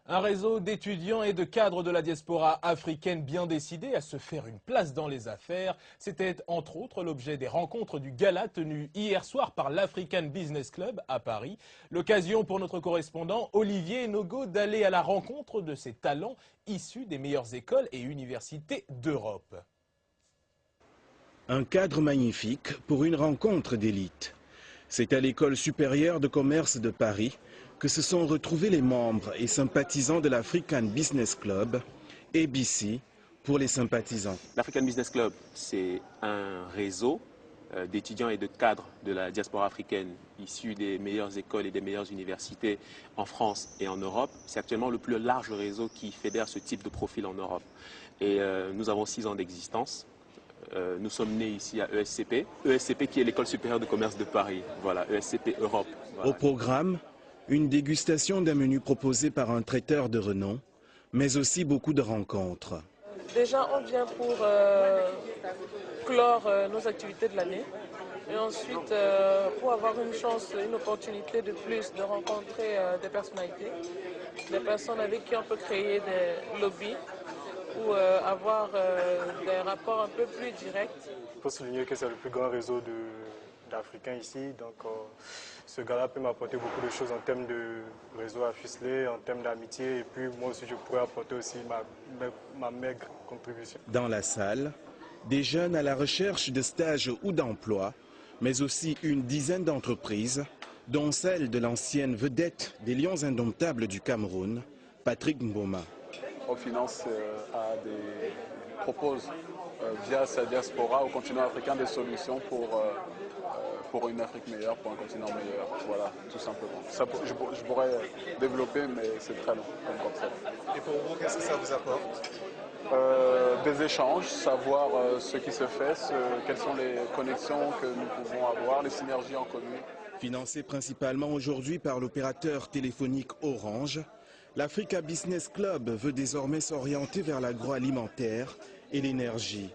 Un réseau d'étudiants et de cadres de la diaspora africaine bien décidés à se faire une place dans les affaires. C'était entre autres l'objet des rencontres du gala tenu hier soir par l'African Business Club à Paris. L'occasion pour notre correspondant Olivier Nogo d'aller à la rencontre de ces talents issus des meilleures écoles et universités d'Europe. Un cadre magnifique pour une rencontre d'élite. C'est à l'École supérieure de commerce de Paris que se sont retrouvés les membres et sympathisants de l'African Business Club, ABC pour les sympathisants. L'African Business Club, c'est un réseau d'étudiants et de cadres de la diaspora africaine issus des meilleures écoles et des meilleures universités en France et en Europe. C'est actuellement le plus large réseau qui fédère ce type de profil en Europe. Et nous avons 6 ans d'existence. Nous sommes nés ici à ESCP. ESCP qui est l'École supérieure de commerce de Paris. Voilà, ESCP Europe. Voilà. Au programme, une dégustation d'un menu proposé par un traiteur de renom, mais aussi beaucoup de rencontres. Déjà, on vient pour clore nos activités de l'année. Et ensuite, pour avoir une chance, une opportunité de plus de rencontrer des personnalités, des personnes avec qui on peut créer des lobbies ou avoir des rapports un peu plus directs. Il faut souligner que c'est le plus grand réseau d'Africains ici, donc ce gala peut m'apporter beaucoup de choses en termes de réseau à ficeler, en termes d'amitié, et puis moi aussi je pourrais apporter aussi ma maigre contribution. Dans la salle, des jeunes à la recherche de stages ou d'emploi, mais aussi une dizaine d'entreprises, dont celle de l'ancienne vedette des Lions indomptables du Cameroun, Patrick Mboma. Finance propose via sa diaspora au continent africain des solutions pour une Afrique meilleure, pour un continent meilleur. Voilà, tout simplement. Ça, je pourrais développer, mais c'est très long comme concept. Et pour vous, qu'est-ce que ça vous apporte? Des échanges, savoir ce qui se fait, quelles sont les connexions que nous pouvons avoir, les synergies en commun. Financé principalement aujourd'hui par l'opérateur téléphonique Orange, l'Africa Business Club veut désormais s'orienter vers l'agroalimentaire et l'énergie.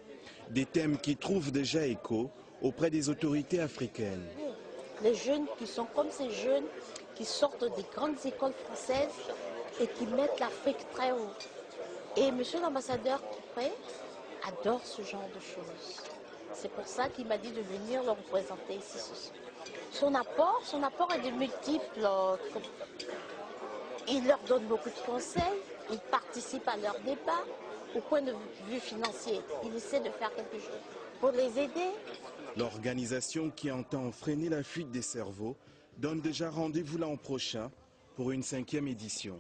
Des thèmes qui trouvent déjà écho auprès des autorités africaines. Les jeunes qui sont comme ces jeunes qui sortent des grandes écoles françaises et qui mettent l'Afrique très haut. Et monsieur l'ambassadeur Kipré adore ce genre de choses. C'est pour ça qu'il m'a dit de venir le représenter ici ce soir. Son apport est de multiples. Il leur donne beaucoup de conseils, il participe à leurs débats. Au point de vue financier, il essaie de faire quelque chose pour les aider. L'organisation qui entend freiner la fuite des cerveaux donne déjà rendez-vous l'an prochain pour une 5e édition.